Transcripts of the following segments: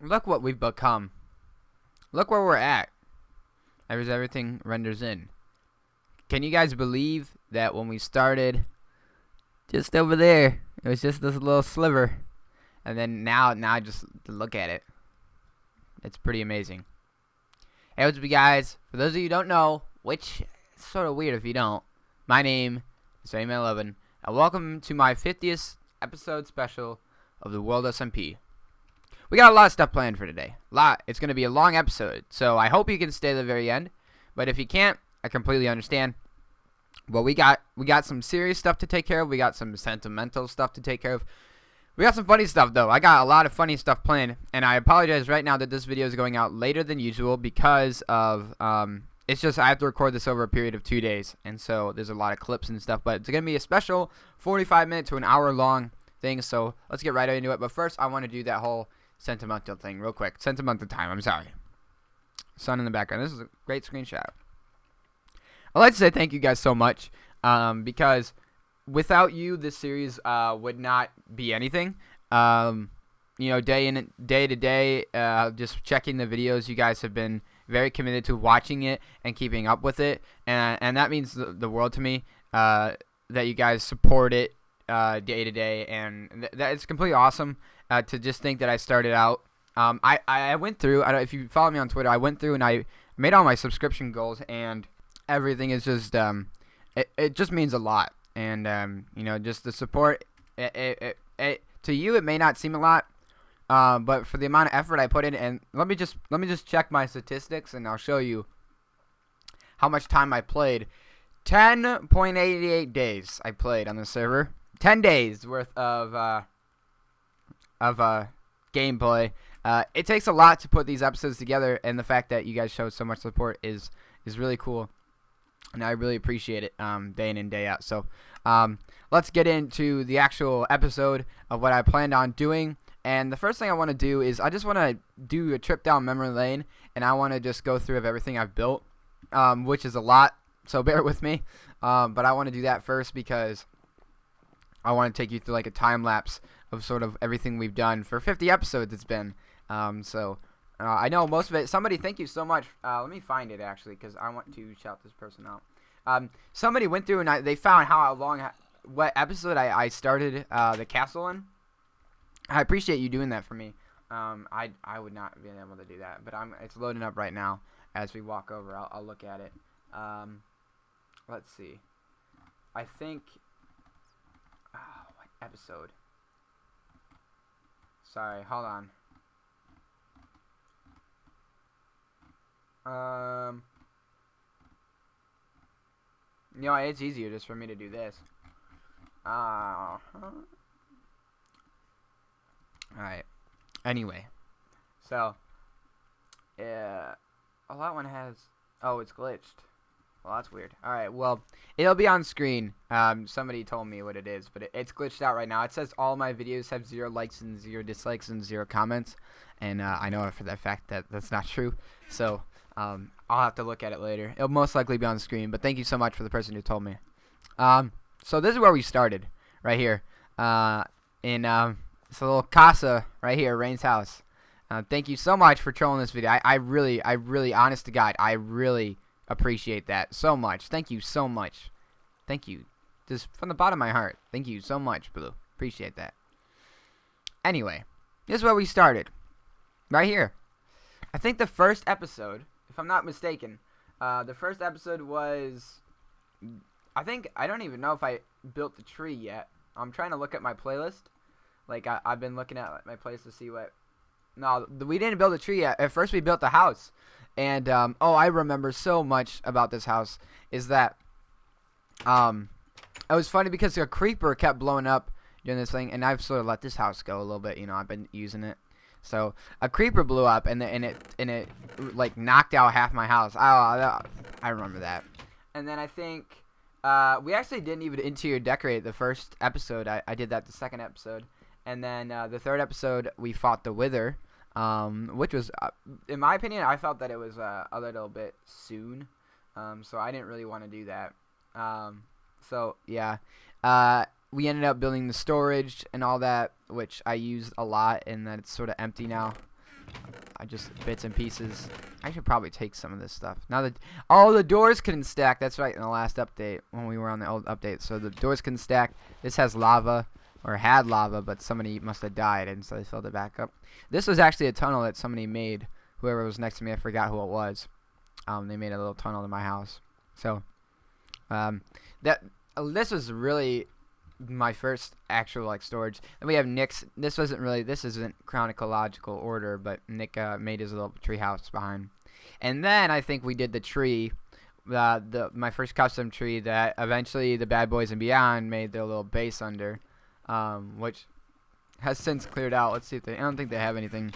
Look what we've become. Look where we're at. As everything renders in. Can you guys believe that when we started, just over there, it was just this little sliver, and then now just look at it. It's pretty amazing. Hey, what's up, guys? For those of you who don't know, which is sort of weird if you don't, my name is E050, and welcome to my 50th episode special of the TheWorldSMP. We got a lot of stuff planned for today. It's going to be a long episode, so I hope you can stay to the very end. But if you can't, I completely understand. Well, we got some serious stuff to take care of. We got some sentimental stuff to take care of. We got some funny stuff, though. I got a lot of funny stuff planned, and I apologize right now that this video is going out later than usual because of it's just I have to record this over a period of 2 days, and so there's a lot of clips and stuff. But it's gonna be a special 45-minute to an hour long thing. So let's get right into it. But first, I want to do that whole sentimental thing real quick. Sentimental time. I'm sorry. Sun in the background. This is a great screenshot. I'd like to say thank you guys so much because without you, this series would not be anything. You know, day to day, just checking the videos. You guys have been very committed to watching it and keeping up with it, and that means the world to me. That you guys support it day to day, and that it's completely awesome to just think that I started out. I went through. If you follow me on Twitter, I went through and I made all my subscription goals, and everything is just it just means a lot. And you know, just the support. To you, it may not seem a lot, but for the amount of effort I put in, and let me just check my statistics, and I'll show you how much time I played. 10.88 days I played on the server. 10 days worth of gameplay. It takes a lot to put these episodes together, and the fact that you guys show so much support is really cool, and I really appreciate it day in and day out. So let's get into the actual episode of what I planned on doing. And the first thing I want to do is I just want to do a trip down memory lane, and I want to just go through of everything I've built, which is a lot, so bear with me. But I want to do that first because I want to take you through like a time lapse of sort of everything we've done for 50 episodes it's been. I know most of it. Somebody, thank you so much. Let me find it actually because I want to shout this person out. Somebody went through and they found what episode I started the castle in. I appreciate you doing that for me. I would not be able to do that, but it's loading up right now as we walk over. I'll look at it. Let's see. I think. What episode? Sorry, hold on. You know, it's easier just for me to do this. Alright. Anyway. So, a lot one has... Oh, it's glitched. Well, that's weird. Alright, well, it'll be on screen. Somebody told me what it is, but it's glitched out right now. It says all my videos have 0 likes and 0 dislikes and 0 comments. And I know for the fact that that's not true. So, I'll have to look at it later. It'll most likely be on screen, but thank you so much for the person who told me. So this is where we started, right here. In this little casa right here, Rain's house. Thank you so much for trolling this video. I really, honest to God, I really appreciate that so much. Thank you so much. Thank you. Just from the bottom of my heart. Thank you so much, Blue. Appreciate that. Anyway, this is where we started. Right here. I think the first episode, if I'm not mistaken, the first episode was, I don't even know if I built the tree yet. I'm trying to look at my playlist. Like, I've been looking at my playlist to see what, no, we didn't build a tree yet. At first we built the house. And, oh, I remember so much about this house, is that, it was funny because a creeper kept blowing up doing this thing, and I've sort of let this house go a little bit, you know, I've been using it. So a creeper blew up, and it like knocked out half my house. I remember that. And then I think we actually didn't even interior decorate the first episode. I did that the second episode, and then the third episode we fought the Wither, which was, in my opinion, I felt that it was a little bit soon. So I didn't really want to do that. So yeah. We ended up building the storage and all that, which I used a lot, and that it's sort of empty now. I just bits and pieces. I should probably take some of this stuff. Now that the doors couldn't stack. That's right, in the last update when we were on the old update. So the doors couldn't stack. This has lava, or had lava, but somebody must have died, and so they filled it back up. This was actually a tunnel that somebody made. Whoever was next to me, I forgot who it was. They made a little tunnel to my house. So this was really my first actual like storage. Then we have Nick's. This isn't chronological order, but Nick made his little tree house behind. And then I think we did the tree, my first custom tree that eventually the Bad Boys and Beyond made their little base under, which has since cleared out. Let's see if I don't think they have anything.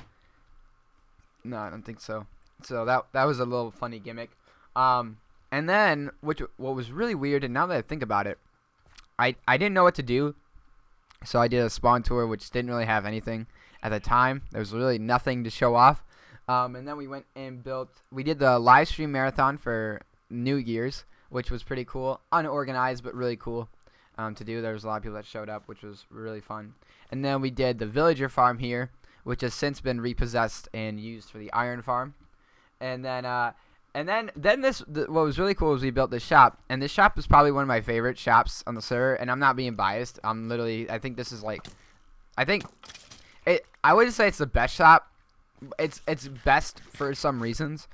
No, I don't think so. So that was a little funny gimmick. And then what was really weird, and now that I think about it, I didn't know what to do, so I did a spawn tour which didn't really have anything at the time. There was really nothing to show off. And then we went and we did the live stream marathon for New Year's, which was pretty cool. Unorganized, but really cool to do. There was a lot of people that showed up, which was really fun. And then we did the villager farm here, which has since been repossessed and used for the iron farm. And then what was really cool was we built this shop, and this shop is probably one of my favorite shops on the server, and I'm not being biased. I think this is like, I wouldn't say it's the best shop. It's best for some reasons.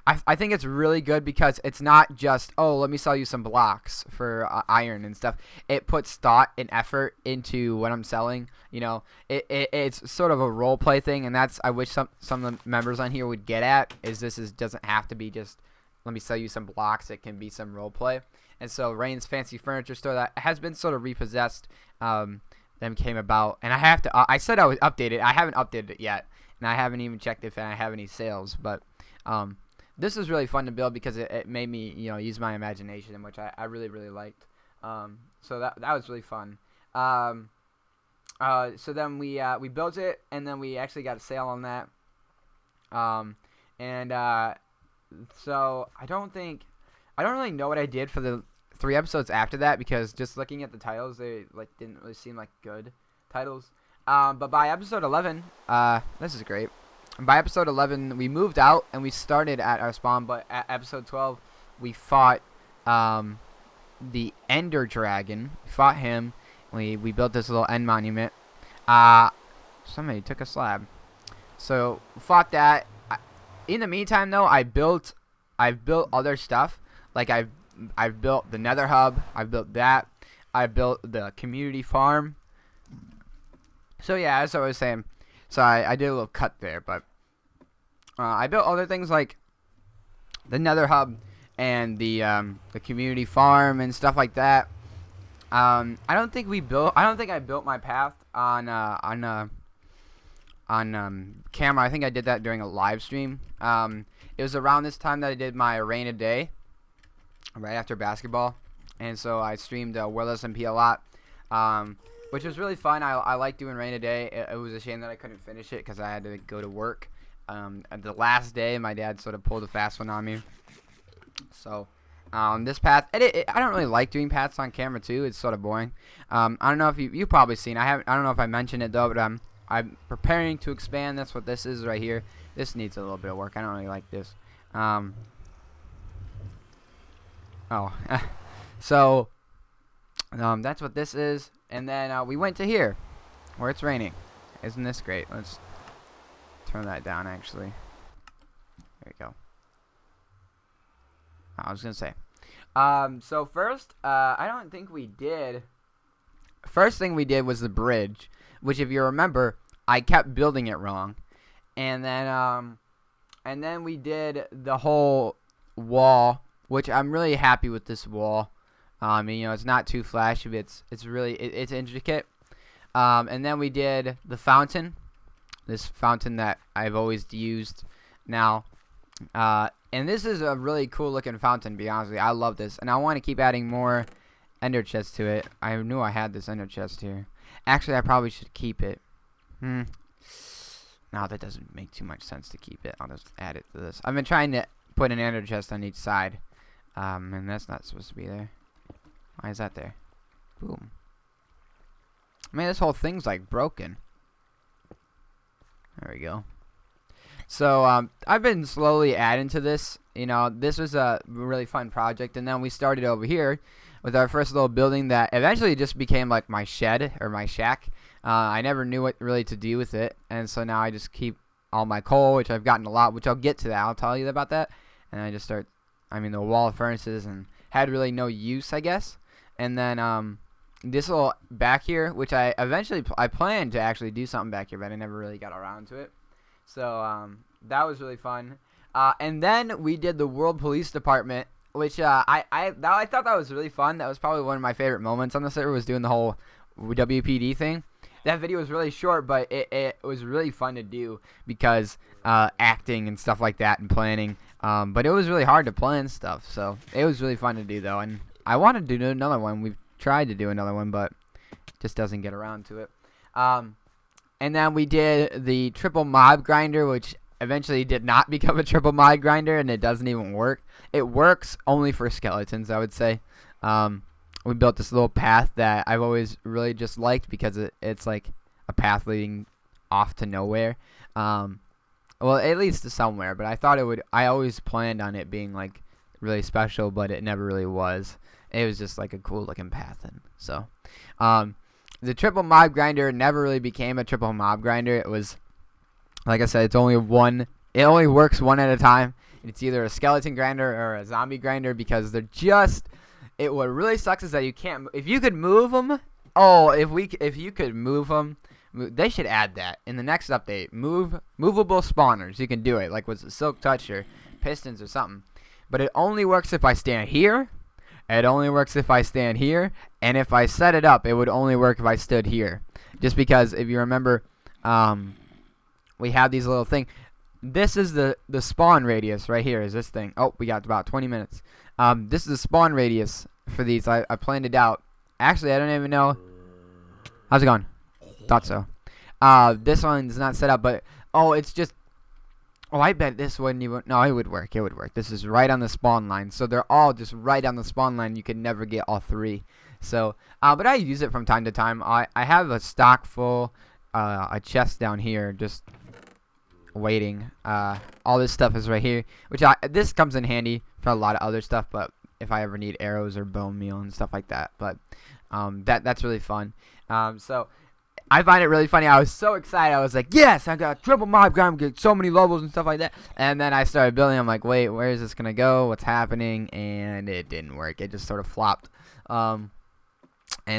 I think it's really good because it's not just, oh, let me sell you some blocks for iron and stuff. It puts thought and effort into what I'm selling. You know, it's sort of a role play thing, and that's I wish some of the members on here would get at doesn't have to be just let me sell you some blocks. It can be some role play. And so Rain's Fancy Furniture Store that has been sort of repossessed then came about, and I said I would update it. I haven't updated it yet, and I haven't even checked if I have any sales, but this is really fun to build because it made me, use my imagination, which I really, really liked. So that was really fun. So then we built it, and then we actually got a sale on that. So I don't really know what I did for the 3 episodes after that, because just looking at the titles, they didn't really seem like good titles. But by episode 11, this is great. By episode 11, we moved out and we started at our spawn. But at episode 12, we fought the Ender Dragon. We fought him. We built this little end monument. Somebody took a slab. So we fought that. In the meantime, though, I've built other stuff. Like I've built the Nether Hub. I've built that. I built the community farm. So yeah, as I was saying. So I did a little cut there, but I built other things like the Nether Hub and the community farm and stuff like that. I don't think I built my path on camera. I think I did that during a live stream. It was around this time that I did my rain a day, right after basketball, and so I streamed WorldSMP a lot. Which was really fun. I like doing rain a day. It was a shame that I couldn't finish it because I had to go to work. The last day, my dad sort of pulled a fast one on me. So, this path, I don't really like doing paths on camera too. It's sort of boring. I don't know if you've probably seen. I don't know if I mentioned it though, but I'm preparing to expand. That's what this is right here. This needs a little bit of work. I don't really like this. So, that's what this is. And then we went to here, where it's raining. Isn't this great? Let's turn that down, actually. There we go. I was going to say. So first, I don't think we did. First thing we did was the bridge, which if you remember, I kept building it wrong. And then we did the whole wall, which I'm really happy with this wall. It's not too flashy, but it's really it's intricate. And then we did the fountain, this fountain that I've always used now. And this is a really cool looking fountain, to be honest with you. I love this, and I want to keep adding more ender chests to it. I knew I had this ender chest here. Actually, I probably should keep it. No, that doesn't make too much sense to keep it. I'll just add it to this. I've been trying to put an ender chest on each side, and that's not supposed to be there. Why is that there? Boom. I mean, this whole thing's like broken. There we go. So I've been slowly adding to this. You know, this was a really fun project, and then we started over here with our first little building that eventually just became like my shed or my shack. I never knew what really to do with it, and so now I just keep all my coal, which I've gotten a lot, which I'll get to that. I'll tell you about that. And I just start, the wall of furnaces, and had really no use, I guess. And then this little back here, which I eventually I planned to actually do something back here, but I never really got around to it. So that was really fun. And then we did the World Police Department, which I thought that was really fun. That was probably one of my favorite moments on the server, was doing the whole WPD thing. That video was really short, but it was really fun to do because acting and stuff like that and planning. But it was really hard to plan stuff, so it was really fun to do, though. And I wanted to do another one. We've tried to do another one, but just doesn't get around to it. And then we did the triple mob grinder, which eventually did not become a triple mob grinder, and it doesn't even work. It works only for skeletons, I would say. We built this little path that I've always really just liked because it's like a path leading off to nowhere. Well, at least to somewhere, but I thought it would. I always planned on it being like really special, but it never really was. It was just like a cool looking path, and so the triple mob grinder never really became a triple mob grinder. It was, like I said, it's only one. It only works one at a time. It's either a skeleton grinder or a zombie grinder because they're just. What really sucks is that you can't. If you could move them, if you could move them, they should add that in the next update. Movable spawners. You can do it like with Silk Touch or Pistons or something. But it only works if I stand here. It only works if I stand here, and if I set it up, it would only work if I stood here. Just because if you remember, we have these little things. This is the spawn radius right here. Is this thing? Oh, we got about 20 minutes. This is the spawn radius for these. I planned it out. Actually, I don't even know. How's it going? Thought so. This one's not set up, but it's just. Oh, I bet this wouldn't even. No, it would work. It would work. This is right on the spawn line, so they're all just right on the spawn line. You could never get all three. So, but I use it from time to time. I have a stock full, a chest down here, just waiting. All this stuff is right here, which this comes in handy for a lot of other stuff. But if I ever need arrows or bone meal and stuff like that, but that's really fun. So. I find it really funny. I was so excited. I was like, yes, I got a triple mob grind, get so many levels and stuff like that. And then I started building. I'm like, wait, where is this going to go? What's happening? And it didn't work. It just sort of flopped. And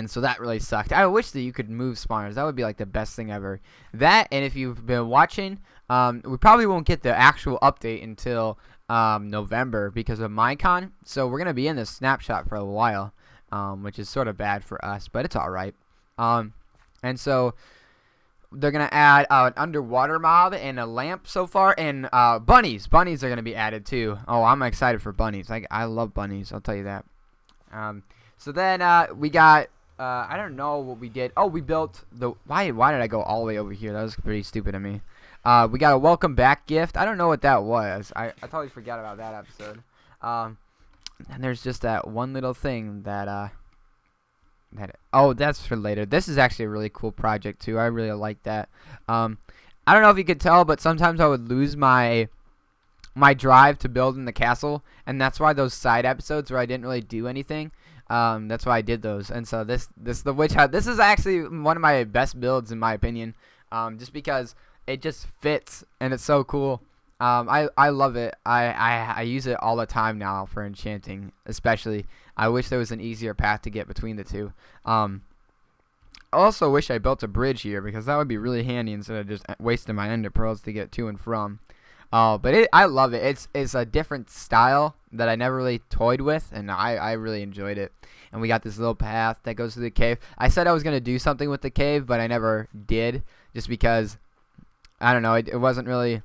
so that really sucked. I wish that you could move spawners. That would be like the best thing ever. That, and if you've been watching, we probably won't get the actual update until November because of Minecon. So we're going to be in this snapshot for a while, which is sort of bad for us, but it's all right. And so they're going to add an underwater mob and a lamp so far. And bunnies. Bunnies are going to be added too. Oh, I'm excited for bunnies. I love bunnies. I'll tell you that. So then we got, I don't know what we did. Oh, we built the, why did I go all the way over here? That was pretty stupid of me. We got a welcome back gift. I don't know what that was. I totally forgot about that episode. And there's just that one little thing that, that's for later. This is actually a really cool project too. I really like that. I don't know if you could tell, but sometimes I would lose my drive to build in the castle, and that's why those side episodes where I didn't really do anything. That's why I did those. And so this the witch hut. This is actually one of my best builds in my opinion, just because it just fits and it's so cool. I love it. I use it all the time now for enchanting, especially. I wish there was an easier path to get between the two. I also wish I built a bridge here because that would be really handy instead of just wasting my ender pearls to get to and from. But I love it. It's a different style that I never really toyed with, and I really enjoyed it. And we got this little path that goes through the cave. I said I was going to do something with the cave, but I never did just because, I don't know, it wasn't really...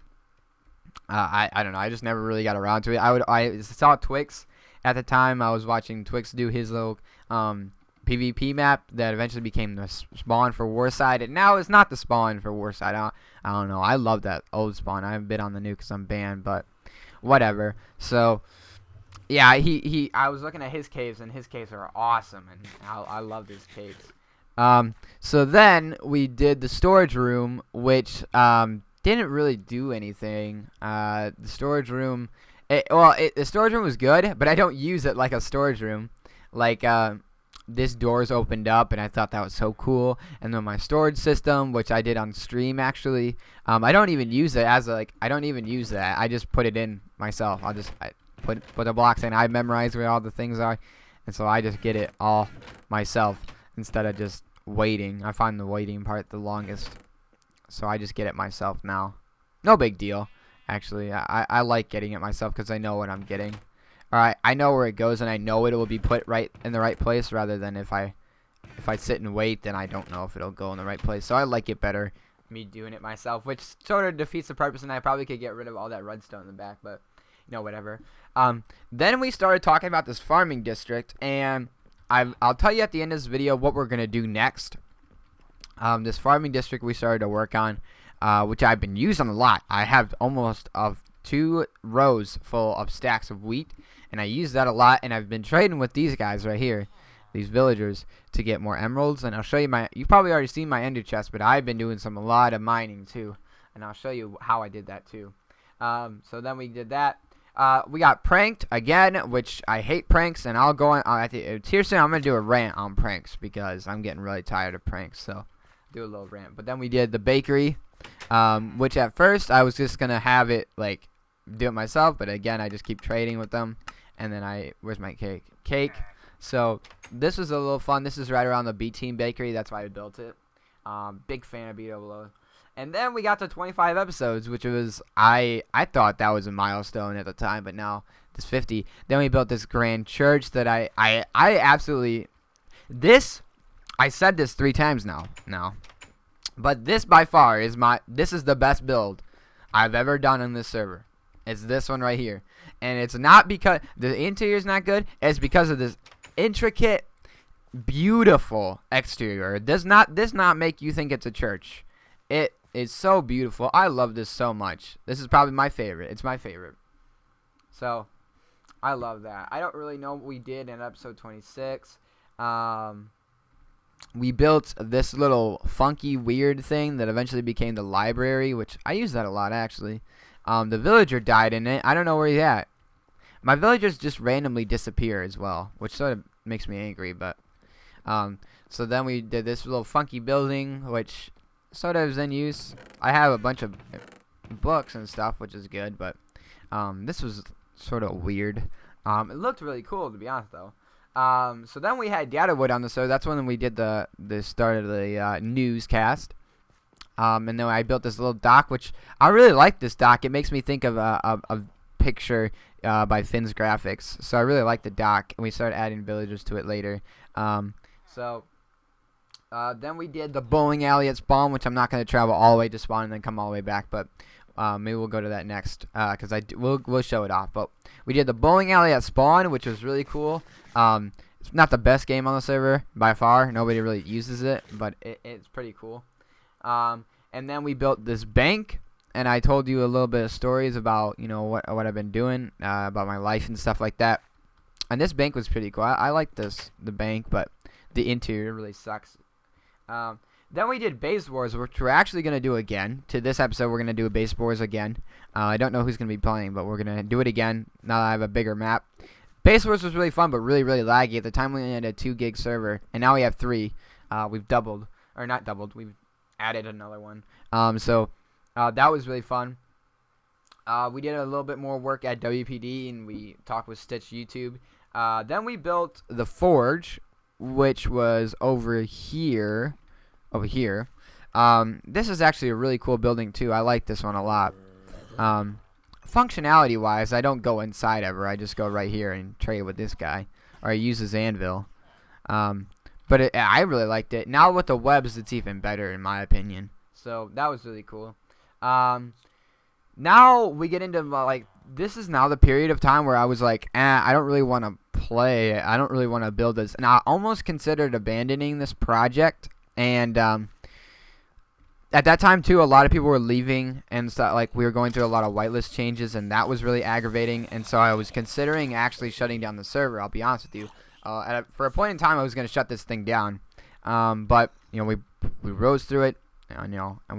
I don't know. I just never really got around to it. I saw Twix at the time. I was watching Twix do his little PvP map that eventually became the spawn for Warside, and now it's not the spawn for Warside. I don't know. I love that old spawn. I haven't been on the new because I'm banned, but whatever. So yeah, I was looking at his caves, and his caves are awesome, and I love his caves. So then we did the storage room, which didn't really do anything. The storage room, the storage room was good, but I don't use it like a storage room. Like, this doors opened up, and I thought that was so cool. And then my storage system, which I did on stream actually, I don't even use it as like I don't even use that. I just put it in myself. I put the blocks in. I memorize where all the things are, and so I just get it all myself instead of just waiting. I find the waiting part the longest, so I just get it myself now. No big deal, actually. I like getting it myself because I know what I'm getting. Alright, I know where it goes, and I know it will be put right in the right place, rather than if I sit and wait, then I don't know if it'll go in the right place. So I like it better, me doing it myself, which sort of defeats the purpose, and I probably could get rid of all that redstone in the back, but, you know, whatever. Then we started talking about this farming district, and I'll tell you at the end of this video what we're going to do next. This farming district we started to work on, which I've been using a lot. I have almost 2 rows full of stacks of wheat, and I use that a lot, and I've been trading with these guys right here, these villagers, to get more emeralds. And I'll show you you've probably already seen my ender chest, but I've been doing a lot of mining too, and I'll show you how I did that too. So then we did that. We got pranked again, which I hate pranks, and I'll go on here soon. I'm gonna do a rant on pranks because I'm getting really tired of pranks, so do a little rant. But then we did the bakery, which at first I was just gonna have it like do it myself, but again I just keep trading with them. And then where's my cake? So this was a little fun. This is right around the B Team Bakery. That's why I built it. Big fan of B050. And then we got to 25 episodes, which was I thought that was a milestone at the time, but now it's 50. Then we built this grand church that I absolutely I said this 3 times now. But this by far is this is the best build I've ever done on this server. It's this one right here. And it's not because the interior is not good. It's because of this intricate, beautiful exterior. This not make you think it's a church. It is so beautiful. I love this so much. This is probably my favorite. It's my favorite. So, I love that. I don't really know what we did in episode 26. We built this little funky, weird thing that eventually became the library, which I use that a lot, actually. The villager died in it. I don't know where he's at. My villagers just randomly disappear as well, which sort of makes me angry, but so then we did this little funky building, which sort of is in use. I have a bunch of books and stuff, which is good, but this was sort of weird. It looked really cool, to be honest, though. So then we had Datawood on the show. That's when we did the start of the newscast. And then I built this little dock, which I really like this dock. It makes me think of a picture by Finn's Graphics. So I really like the dock, and we started adding villagers to it later. Then we did the bowling alley at spawn, which I'm not going to travel all the way to spawn and then come all the way back, but maybe we'll go to that next because we'll show it off. But we did the bowling alley at spawn, which was really cool. It's not the best game on the server by far. Nobody really uses it, but it's pretty cool. And then we built this bank, and I told you a little bit of stories about, you know, what I've been doing, about my life and stuff like that. And this bank was pretty cool. I like the bank, but the interior really sucks. Then we did base wars, which we're actually going to do again. To this episode, we're going to do a base wars again. I don't know who's going to be playing, but we're going to do it again now that I have a bigger map. Base wars was really fun, but really, really laggy. At the time, we only had a 2 gig server, and now we have 3. We've doubled, or not doubled, we've added another one. That was really fun. We did a little bit more work at WPD, and we talked with Stitch YouTube. Then we built the Forge, which was over here. This is actually a really cool building too. I like this one a lot. Functionality wise, I don't go inside ever. I just go right here and trade with this guy, or I use his anvil. But I really liked it. Now with the webs, it's even better in my opinion. So that was really cool. Now we get into like, this is now the period of time where I was like, I don't really want to play. I don't really want to build this. And I almost considered abandoning this project. And at that time too, a lot of people were leaving, and so, like, we were going through a lot of whitelist changes, and that was really aggravating. And so I was considering actually shutting down the server. I'll be honest with you. For a point in time, I was going to shut this thing down. But you know, we rose through it. you know, and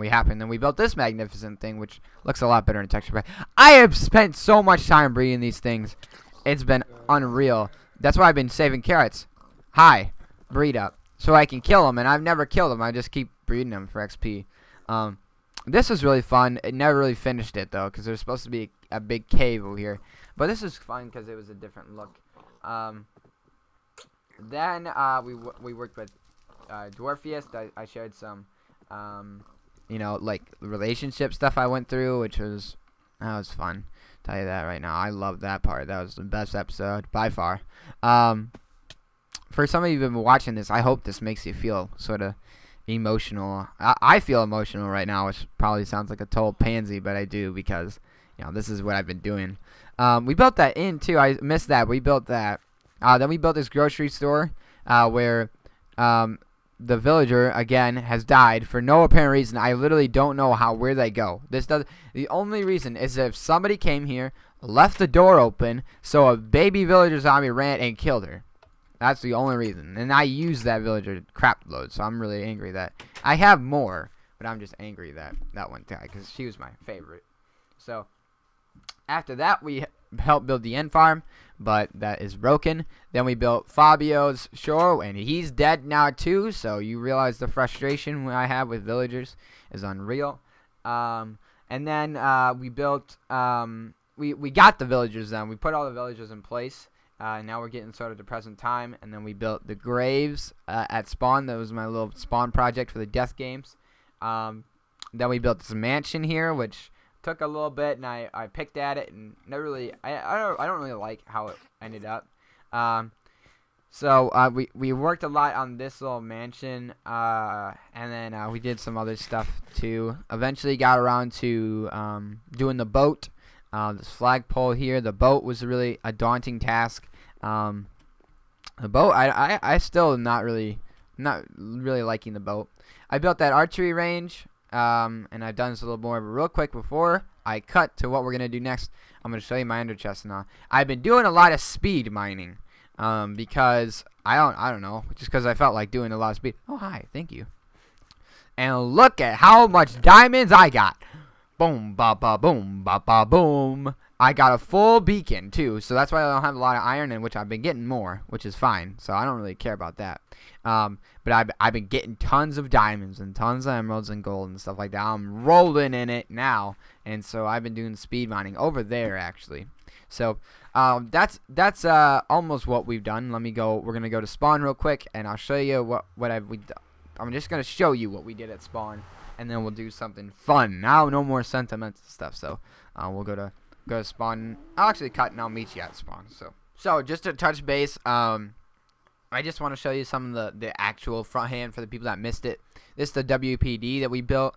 we built this magnificent thing, which looks a lot better in texture pack. I have spent so much time breeding these things. It's been unreal. That's why I've been saving carrots. Hi, breed up, so I can kill them, and I've never killed them. I just keep breeding them for XP. This was really fun. It never really finished it though, because there's supposed to be a big cave over here. But this is fun because it was a different look. Then we worked with Dwarfiest. I shared some, you know, like relationship stuff I went through, which was fun. Tell you that right now. I love that part. That was the best episode by far. For some of you who've been watching this, I hope this makes you feel sort of emotional. I feel emotional right now, which probably sounds like a total pansy, but I do, because you know, this is what I've been doing. We built that inn too. I missed that. We built that. Then we built this grocery store where the villager again has died for no apparent reason. I literally don't know where they go. The only reason is if somebody came here, left the door open, so a baby villager zombie ran and killed her. That's the only reason. And I used that villager crap load, so I'm really angry that I have more, but I'm just angry that that one died because she was my favorite. So after that, we helped build the end farm, but that is broken. Then we built Fabio's shore, and he's dead now too, so you realize the frustration I have with villagers is unreal. And then we built, we got the villagers then. We put all the villagers in place. Now we're getting sort of the present time, and then we built the graves at spawn. That was my little spawn project for the death games. Then we built this mansion here, which took a little bit, and I picked at it, and never really, I don't really like how it ended up. So we worked a lot on this little mansion, and then we did some other stuff too. Eventually got around to doing the boat. This flagpole here. The boat was really a daunting task. The boat, I still not really liking the boat. I built that archery range. And I've done this a little more, but real quick before I cut to what we're gonna do next, I'm gonna show you my ender chest now. I've been doing a lot of speed mining, because I don't know, just because I felt like doing a lot of speed. Oh hi, thank you. And look at how much diamonds I got. Boom, ba ba boom, ba ba boom. I got a full beacon too, so that's why I don't have a lot of iron, in which I've been getting more, which is fine. So I don't really care about that. But I've been getting tons of diamonds and tons of emeralds and gold and stuff like that. I'm rolling in it now, and so I've been doing speed mining over there actually. So that's almost what we've done. Let me go. We're gonna go to spawn real quick, and I'll show you I'm just gonna show you what we did at spawn, and then we'll do something fun. Now no more sentimental stuff. So we'll go to spawn. I'll actually cut and I'll meet you at spawn. So just to touch base, I just want to show you some of the actual front hand for the people that missed it. This is the WPD that we built,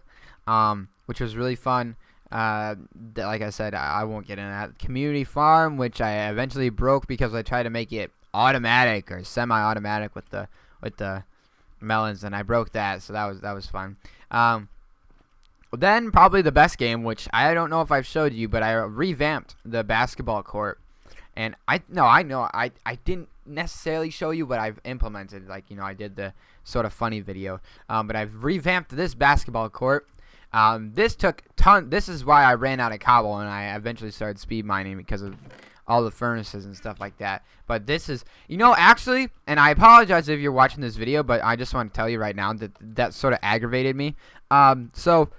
which was really fun. Like I said, I won't get into that. Community farm, which I eventually broke because I tried to make it automatic or semi-automatic with the melons, and I broke that, so that was fun. Then probably the best game, which I don't know if I've showed you, but I revamped the basketball court. And I know I didn't necessarily show you, but I've implemented, like, you know, I did the sort of funny video. But I've revamped this basketball court. This took this is why I ran out of cobble, and I eventually started speed mining because of all the furnaces and stuff like that. But this is, you know, actually, and I apologize if you're watching this video, but I just want to tell you right now that sort of aggravated me. So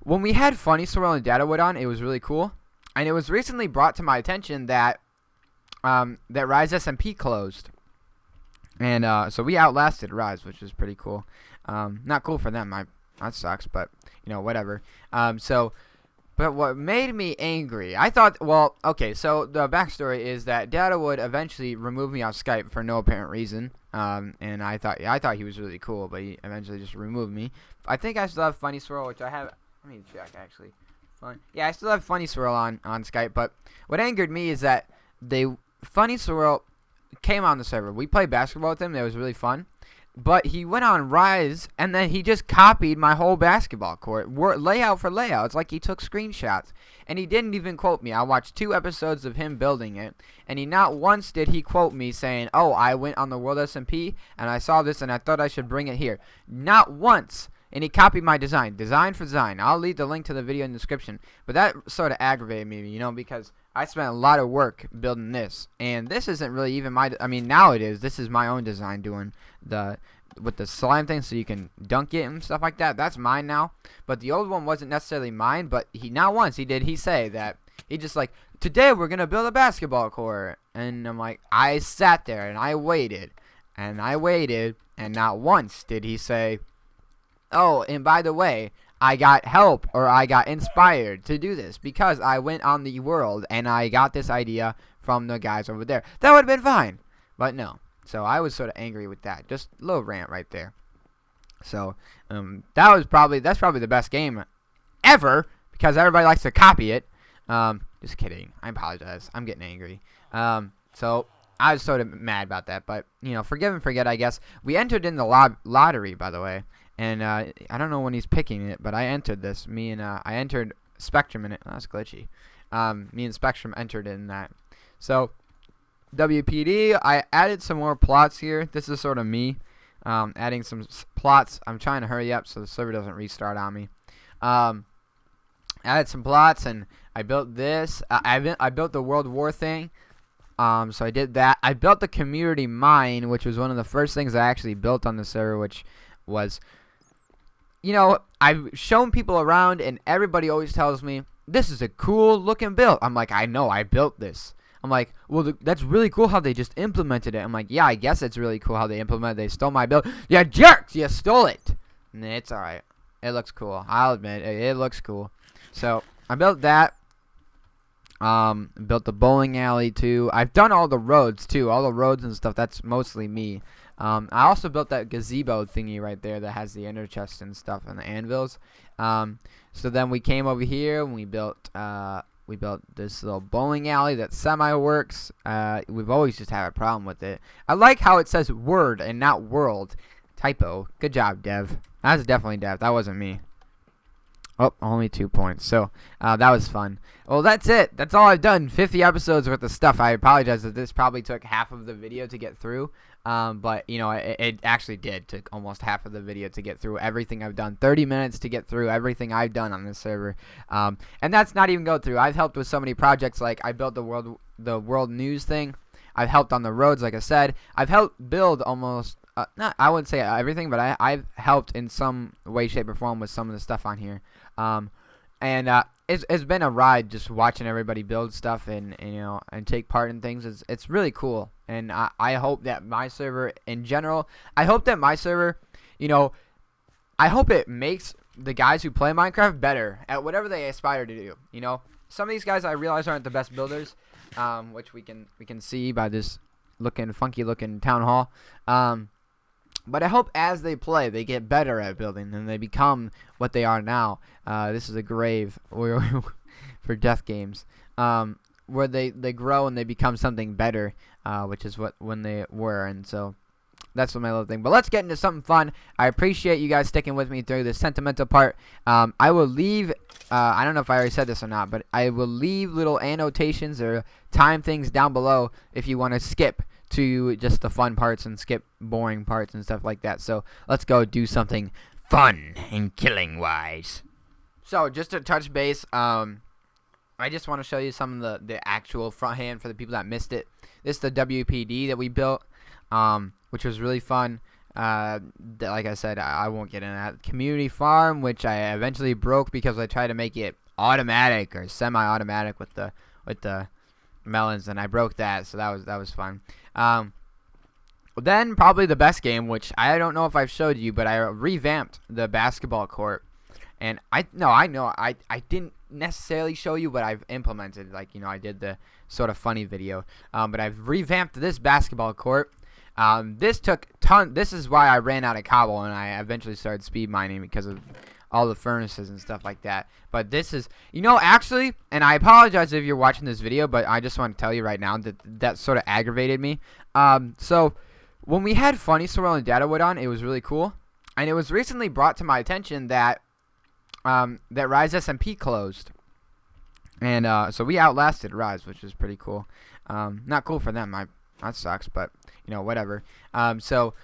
when we had Funny Swirl and Datawood on, it was really cool, and it was recently brought to my attention that that RiseSMP closed, and so we outlasted Rise, which is pretty cool. Not cool for them, that sucks, but you know, whatever. But what made me angry, I thought, well, okay, so the backstory is that Datawood eventually removed me off Skype for no apparent reason, and I thought he was really cool, but he eventually just removed me. I think I still have Funny Swirl, which I have. Let me check actually. Yeah, I still have Funny Swirl on Skype, but what angered me is that Funny Swirl came on the server. We played basketball with him. It was really fun. But he went on Rise, and then he just copied my whole basketball court, layout for layout. It's like he took screenshots. And he didn't even quote me. I watched 2 episodes of him building it, and he not once did he quote me saying, oh, I went on the World SMP, and I saw this, and I thought I should bring it here. Not once and he copied my design for design. I'll leave the link to the video in the description. But that sort of aggravated me, you know, because I spent a lot of work building this, and this isn't really even my. I mean, now it is. This is my own design, doing with the slime thing, so you can dunk it and stuff like that. That's mine now. But the old one wasn't necessarily mine. But he say that he just like, today we're gonna build a basketball court, and I'm like, I sat there and I waited, and not once did he say, oh, and by the way, I got help, or I got inspired to do this because I went on the world and I got this idea from the guys over there. That would have been fine, but no. So I was sort of angry with that. Just a little rant right there. So that's probably the best game ever because everybody likes to copy it. Just kidding. I apologize. I'm getting angry. So I was sort of mad about that, but you know, forgive and forget, I guess. We entered in the lottery, by the way. And I don't know when he's picking it, but I entered this. I entered Spectrum in it. Oh, that's glitchy. Me and Spectrum entered in that. So, WPD, I added some more plots here. This is sort of me adding some plots. I'm trying to hurry up so the server doesn't restart on me. Added some plots, and I built this. I built the World War thing. So I did that. I built the community mine, which was one of the first things I actually built on the server, which was... You know, I've shown people around, and everybody always tells me, this is a cool looking build. I'm like, I know, I built this. I'm like, well, that's really cool how they just implemented it. I'm like, yeah, I guess it's really cool how they implemented it. They stole my build. Yeah, jerks, you stole it. Nah, it's alright. It looks cool. I'll admit, it looks cool. So, I built that. Built the bowling alley, too. I've done all the roads, too. All the roads and stuff, that's mostly me. I also built that gazebo thingy right there that has the ender chest and stuff and the anvils. So then we came over here and we built this little bowling alley that semi-works. We've always just had a problem with it. I like how it says word and not world. Typo. Good job, Dev. That was definitely Dev. That wasn't me. Oh, only 2 points. So, that was fun. Well, that's it. That's all I've done. 50 episodes worth of stuff. I apologize that this probably took half of the video to get through. But, you know, it actually did. Took almost half of the video to get through everything I've done. 30 minutes to get through everything I've done on this server. And that's not even go through. I've helped with so many projects. Like, I built the world news thing. I've helped on the roads, like I said. I've helped build almost... I wouldn't say everything, but I've helped in some way, shape, or form with some of the stuff on here. It's been a ride just watching everybody build stuff and you know, and take part in things. It's really cool, and I hope that my server in general, I hope that my server, you know, I hope it makes the guys who play Minecraft better at whatever they aspire to do. You know, some of these guys I realize aren't the best builders, which we can see by this funky looking town hall. But I hope as they play, they get better at building and they become what they are now. This is a grave for death games, where they grow and they become something better, which is when they were. And so that's what my little thing. But let's get into something fun. I appreciate you guys sticking with me through the sentimental part. I will leave, I don't know if I already said this or not, but I will leave little annotations or time things down below if you want to skip to just the fun parts and skip boring parts and stuff like that. So let's go do something fun and killing wise. So just to touch base, I just want to show you some of the actual front hand for the people that missed it. This is the WPD that we built, which was really fun. Like I said, I won't get into that. Community farm, which I eventually broke because I tried to make it automatic or semi-automatic with the melons, and I broke that, so that was fun. Then probably the best game, which I don't know if I've showed you, but I revamped the basketball court. And I know I didn't necessarily show you, but I've implemented, like, you know, I did the sort of funny video. But I've revamped this basketball court. This took this is why I ran out of cobble and I eventually started speed mining because of all the furnaces and stuff like that. But this is, you know, actually, and I apologize if you're watching this video, but I just want to tell you right now that sort of aggravated me. So when we had Funny Swirl and Datawood on, it was really cool, and it was recently brought to my attention that that TheWorldSMP closed, and so we outlasted Rise, which is pretty cool. Not cool for them, that sucks, but you know, whatever. So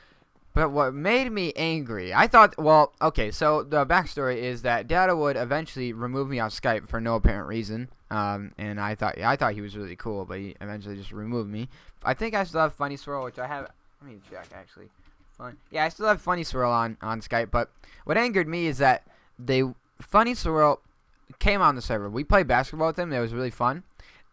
But what made me angry, I thought, well, okay, so the backstory is that Data would eventually remove me off Skype for no apparent reason. And I thought he was really cool, but he eventually just removed me. I think I still have Funny Swirl, which I have. Let me check actually. Yeah, I still have Funny Swirl on Skype. But what angered me is that Funny Swirl came on the server. We played basketball with him. It was really fun.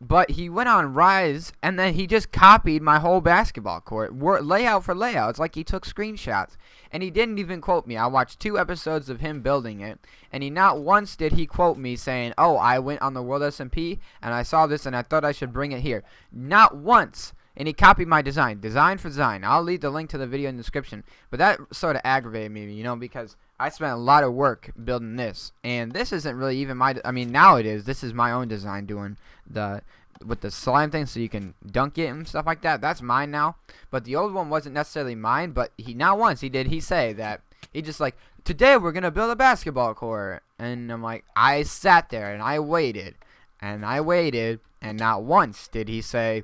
But he went on Rise, and then he just copied my whole basketball court, layout for layout. It's like he took screenshots. And he didn't even quote me. I watched 2 episodes of him building it, and he not once did he quote me saying, oh, I went on the TheWorldSMP, and I saw this, and I thought I should bring it here. Not once. And he copied my design for design. I'll leave the link to the video in the description. But that sort of aggravated me, you know, because I spent a lot of work building this. And this isn't really even I mean, now it is. This is my own design doing with the slime thing so you can dunk it and stuff like that. That's mine now. But the old one wasn't necessarily mine. But not once did he say that. He just like, today we're going to build a basketball court. And I'm like, I sat there and I waited. And I waited. And not once did he say,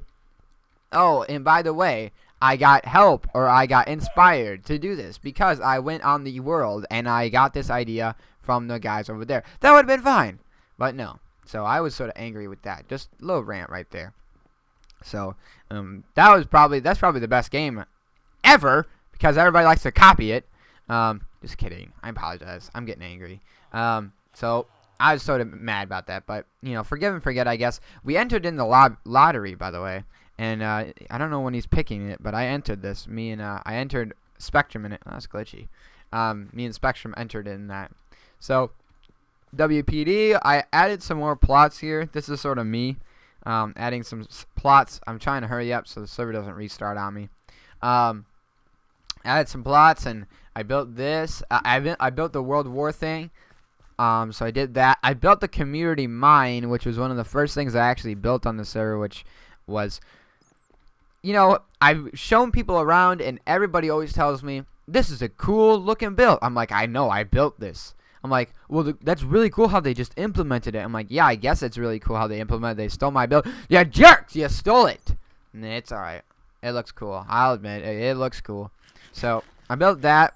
oh, and by the way, I got help or I got inspired to do this because I went on the world and I got this idea from the guys over there. That would have been fine. But no. So I was sort of angry with that. Just a little rant right there. So that's probably the best game ever because everybody likes to copy it. Just kidding. I apologize. I'm getting angry. So I was sort of mad about that. But, you know, forgive and forget, I guess. We entered in the lottery, by the way. And I don't know when he's picking it, but I entered this. I entered Spectrum in it. Oh, that's glitchy. Me and Spectrum entered in that. So, WPD, I added some more plots here. This is sort of me adding some plots. I'm trying to hurry up so the server doesn't restart on me. Added some plots, and I built this. I built the World War thing. So I did that. I built the community mine, which was one of the first things I actually built on the server, which was... You know, I've shown people around, and everybody always tells me, this is a cool looking build. I'm like, I know, I built this. I'm like, well, that's really cool how they just implemented it. I'm like, yeah, I guess it's really cool how they implemented it. They stole my build. Yeah, jerks, you stole it. Nah, it's alright. It looks cool. I'll admit, it looks cool. So, I built that.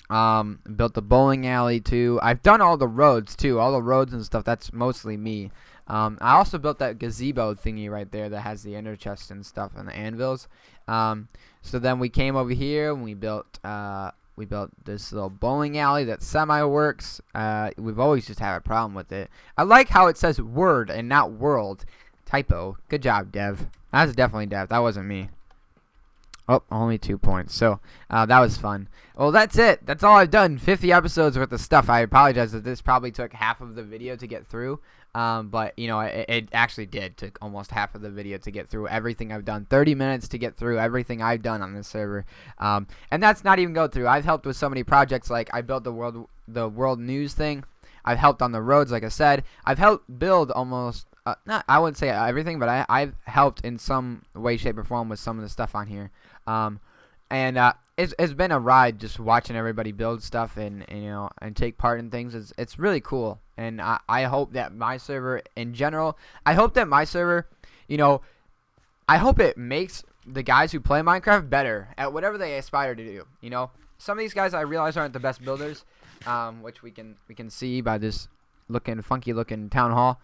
Built the bowling alley, too. I've done all the roads, too. All the roads and stuff, that's mostly me. I also built that gazebo thingy right there that has the ender chest and stuff and the anvils. So then we came over here and we built this little bowling alley that semi-works. We've always just had a problem with it. I like how it says word and not world. Typo. Good job, Dev. That's definitely Dev. That wasn't me. Oh, only 2 points. So, that was fun. Well, that's it. That's all I've done. 50 episodes worth of stuff. I apologize that this probably took half of the video to get through. But, you know, it actually did. Took almost half of the video to get through everything I've done. 30 minutes to get through everything I've done on this server. And that's not even go through. I've helped with so many projects. Like, I built the world news thing. I've helped on the roads, like I said. I've helped build almost... I wouldn't say everything, but I've helped in some way, shape, or form with some of the stuff on here. It's been a ride just watching everybody build stuff and you know and take part in things. It's really cool, and I hope that my server in general, I hope that my server, you know, I hope it makes the guys who play Minecraft better at whatever they aspire to do. You know, some of these guys I realize aren't the best builders, which we can see by this funky looking town hall.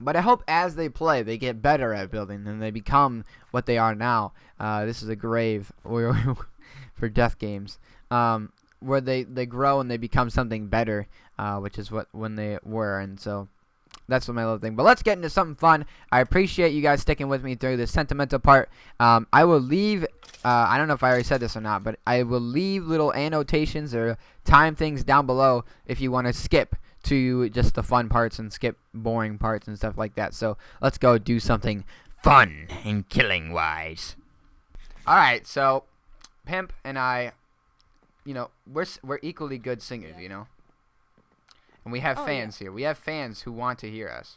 But I hope as they play, they get better at building and they become what they are now. This is a grave for death games, where they grow and they become something better, which is when they were. And so that's what my little thing. But let's get into something fun. I appreciate you guys sticking with me through the sentimental part. I will leave, I don't know if I already said this or not, but I will leave little annotations or time things down below if you want to skip to just the fun parts and skip boring parts and stuff like that. So let's go do something fun and killing wise. Alright, so Pimp and I, you know, we're equally good singers, you know. And we have fans here. We have fans who want to hear us.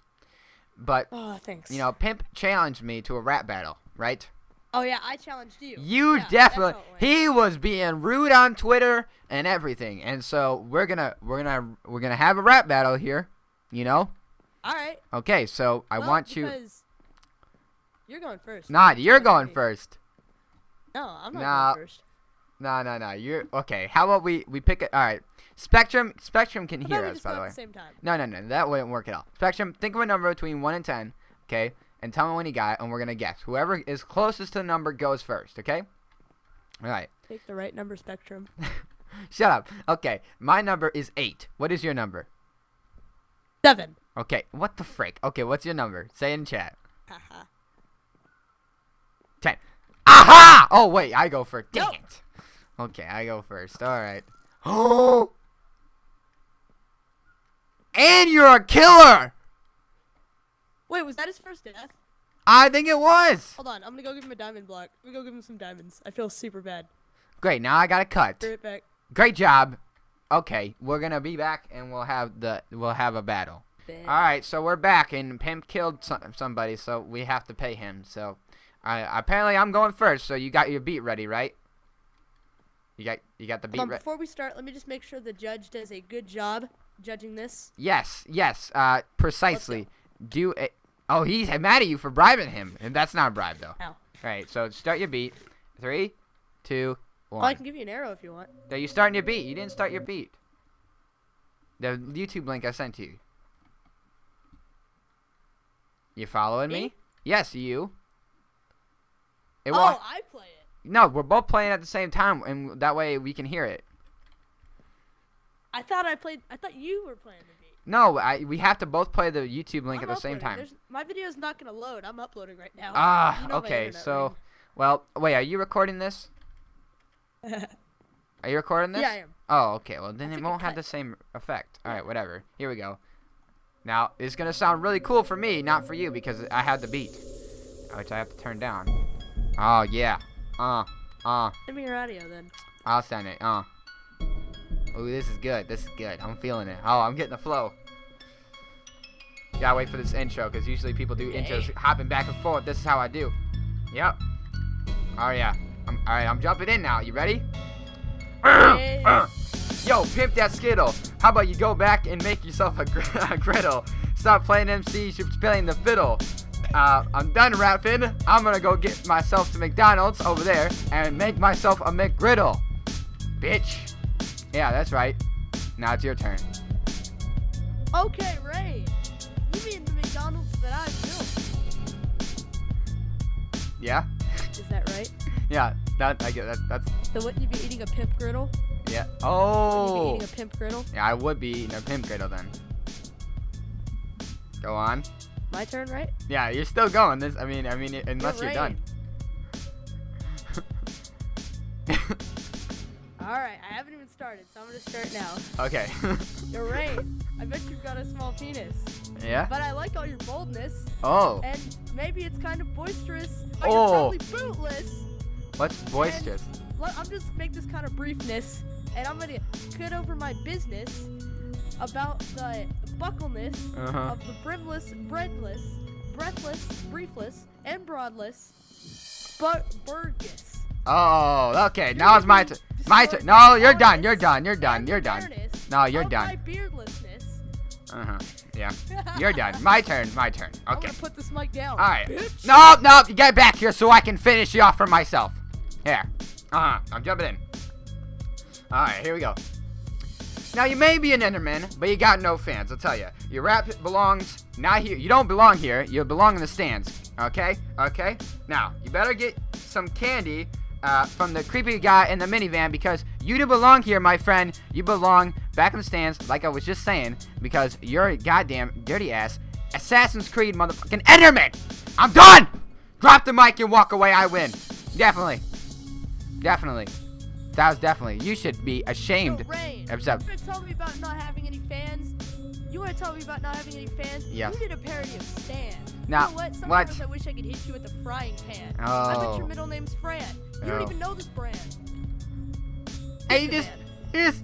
But thanks. You know, Pimp challenged me to a rap battle, right? Oh yeah, I challenged you. You definitely. He was being rude on Twitter and everything, and so we're gonna have a rap battle here, you know. All right. Okay, so I want you. You're going first. You're going first. No, I'm No. not going first. No. You're okay. How about we pick it? All right. Spectrum can How hear about we us, just by go the at way. the same time? No. That wouldn't work at all. Spectrum, think of a number between 1 and 10, okay? And tell me when you got it, and we're gonna guess. Whoever is closest to the number goes first, okay? All right. Take the right number, Spectrum. Shut up. Okay. My number is 8. What is your number? 7. Okay. What the frick? Okay. What's your number? Say it in chat. Haha. 10. Aha! Oh wait, I go first. Dang Nope. it. Okay, I go first. All right. Oh. And you're a killer. Wait, was that his first death? I think it was. Hold on, I'm gonna go give him a diamond block. I'm gonna go give him some diamonds. I feel super bad. Great. Now I got a cut. Be right back. Great job. Okay, we're gonna be back and we'll have a battle. Bam. All right, so we're back and Pimp killed somebody, so we have to pay him. So, apparently I'm going first. So you got your beat ready, right? You got the beat ready. Before we start, let me just make sure the judge does a good job judging this. Yes. Precisely. Do it. Oh, he's mad at you for bribing him, and that's not a bribe though. Ow. All right, so start your beat. 3, 2, 1. Oh, I can give you an arrow if you want. No, you starting your beat. You didn't start your beat. The YouTube link I sent to you. You following me? Yes, you. It Oh, I play it. No, we're both playing at the same time, and that way we can hear it. I thought you were playing the beat. No, we have to both play the YouTube link I'm at the same uploading. time. My video's not gonna load. I'm uploading right now. Ah, You know my okay. internet So, well, wait. Are you recording this? ring. Are you recording this? Yeah, I am. Oh, okay. Well, then I it took a won't have cut. the same effect. All right, whatever. Here we go. Now, it's going to sound really cool for me, not for you, because I have the beat, which I have to turn down. Oh, yeah. Send me your audio then. I'll send it. Ooh, this is good. This is good. I'm feeling it. Oh, I'm getting the flow. Gotta wait for this intro, because usually people do intros hopping back and forth. This is how I do. Yep. Oh, yeah. All right, I'm jumping in now. You ready? Hey. Yo, pimp that skittle. How about you go back and make yourself a griddle? Stop playing MC, you're playing the fiddle. I'm done rapping. I'm gonna go get myself to McDonald's over there and make myself a McGriddle. Bitch. Yeah, that's right. Now it's your turn. Okay, Ray. You mean the McDonald's that I built? Yeah? Is that right? Yeah, I get that. That's, So wouldn't you be eating a pimp griddle? yeah. Wouldn't you be Oh. eating a pimp griddle? Yeah, I would be eating a pimp griddle then. Go on. My turn, right? Yeah, you're still going. I mean, unless you're right. done. Alright, I haven't even started, so I'm gonna start now. Okay. You're right. I bet you've got a small penis. Yeah? But I like all your boldness. Oh. And maybe it's kind of boisterous. But Oh. you're probably bootless. What's boisterous? I'm just make this kind of briefness. And I'm gonna get over my business about the buckleness Uh-huh. of the brimless, breadless, breathless, briefless, and broadless, but burgess. Oh, okay. Now it's my turn. My turn. No, you're done. You're done. You're done. You're done. No, you're My done. beardlessness. Uh-huh. Yeah. You're done. My turn. My turn. I'm Okay. gonna put this mic down. All right. Bitch. No. You get back here so I can finish you off for myself. Here. I'm jumping in. All right. Here we go. Now, you may be an Enderman, but you got no fans, I'll tell you. Your rap belongs not here. You don't belong here. You belong in the stands, okay? Okay? Now, you better get some candy from the creepy guy in the minivan because you do belong here, my friend. You belong back in the stands, like I was just saying, because you're a goddamn dirty-ass Assassin's Creed motherfucking Enderman! I'm done! Drop the mic and walk away, I win. Definitely. Definitely. That was definitely. You should be ashamed. So, Rain, What's you up? want to tell me about not having any fans? You want to tell me about not having any fans? Yes. You did a parody of Stan. Now, You know what? what? Sometimes I wish I could hit you with a frying pan. I Oh. bet your middle name's Fran. You don't Oh. even know this brand. Hey, you Pick a just, man, you just.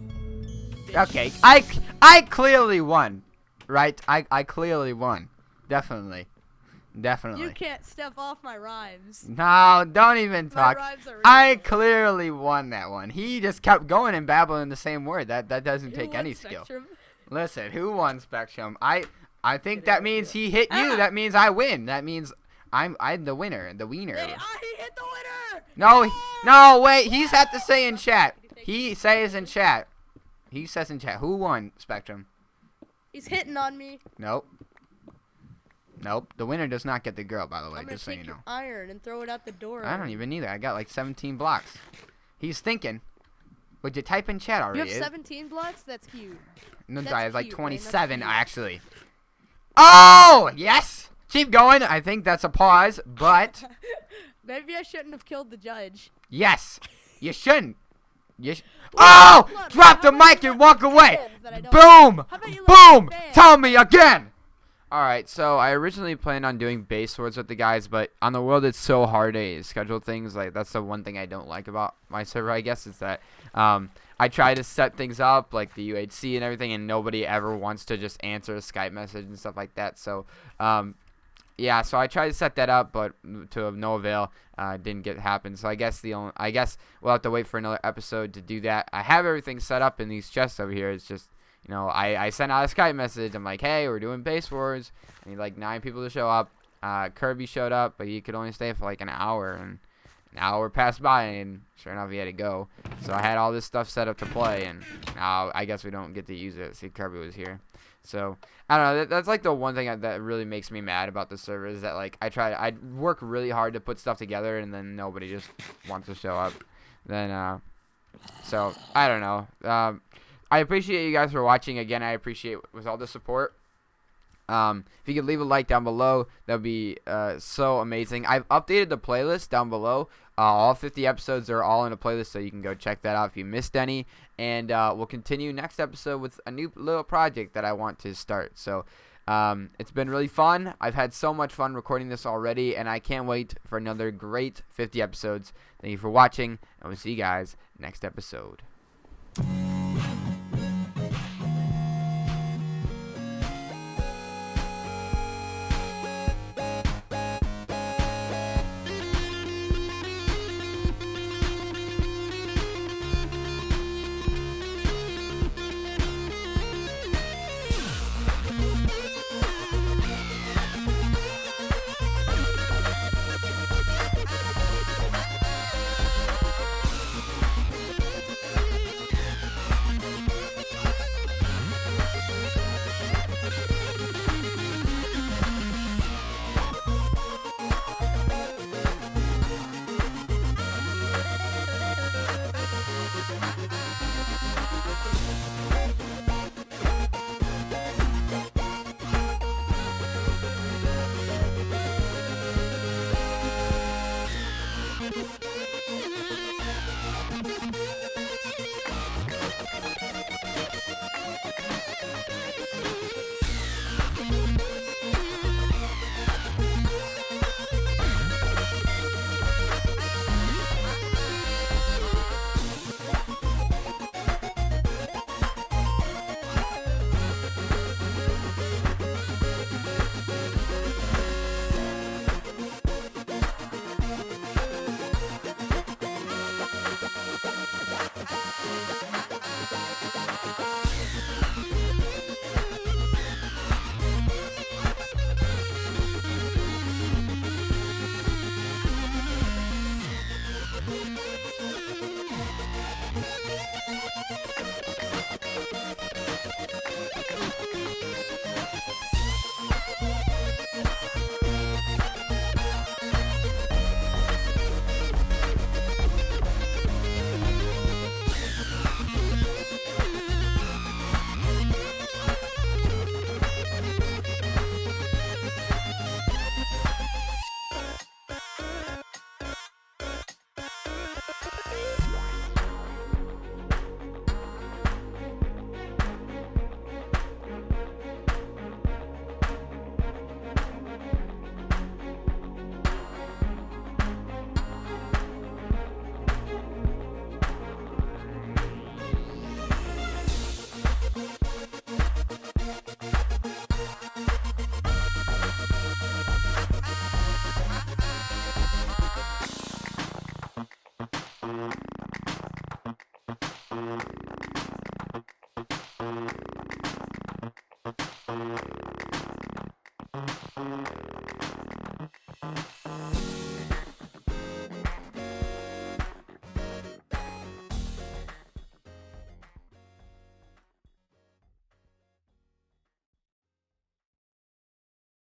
bitch. Okay, I clearly won, right? I clearly won, definitely. You can't step off my rhymes. No, don't even My talk. rhymes are I ridiculous. clearly won that one. He just kept going and babbling the same word. That doesn't Who take won any skill. Spectrum? Listen, who won Spectrum? I think Get that it, means get it. he hit you. Ah! That means I win. That means I'm the winner, the wiener. Hey, he hit the winner! No, no, wait. He's had to say in chat. He says in chat. He says in chat. Who won, Spectrum? He's hitting on me. Nope. Nope. The winner does not get the girl, by the way, I'm gonna just so you take know. your iron and throw it out the door. I don't even need it. I got like 17 blocks. He's thinking. Would you type in chat already? You have 17 blocks? That's cute. No, That's I have like cute, man. 27 That's cute. actually. Oh, yes. Keep going. I think that's a pause, but Maybe I shouldn't have killed the judge. yes, you shouldn't. Oh, Look, drop the how about mic you and let walk me away. fans that I don't- Boom, How about you let boom. me fans? Tell me again. All right, so I originally planned on doing base swords with the guys, but on the world it's so hard to schedule things. Like that's the one thing I don't like about my server, I guess, is that I try to set things up like the UHC and everything, and nobody ever wants to just answer a Skype message and stuff like that. So yeah, so I tried to set that up, but to no avail. Didn't get happen. So I guess we'll have to wait for another episode to do that. I have everything set up in these chests over here. It's just, you know, I sent out a Skype message. I'm like, hey, we're doing base wars. I need like 9 people to show up. Kirby showed up, but he could only stay for like an hour, and an hour passed by, and sure enough, he had to go. So I had all this stuff set up to play, and now I guess we don't get to use it. See, Kirby was here. So I don't know. That's like the one thing that really makes me mad about the server is that like I work really hard to put stuff together, and then nobody just wants to show up. Then so I don't know. I appreciate you guys for watching. Again, I appreciate with all the support. If you could leave a like down below, that would be so amazing. I've updated the playlist down below. All 50 episodes are all in a playlist, so you can go check that out if you missed any. And we'll continue next episode with a new little project that I want to start. So it's been really fun. I've had so much fun recording this already, and I can't wait for another great 50 episodes. Thank you for watching, and we'll see you guys next episode.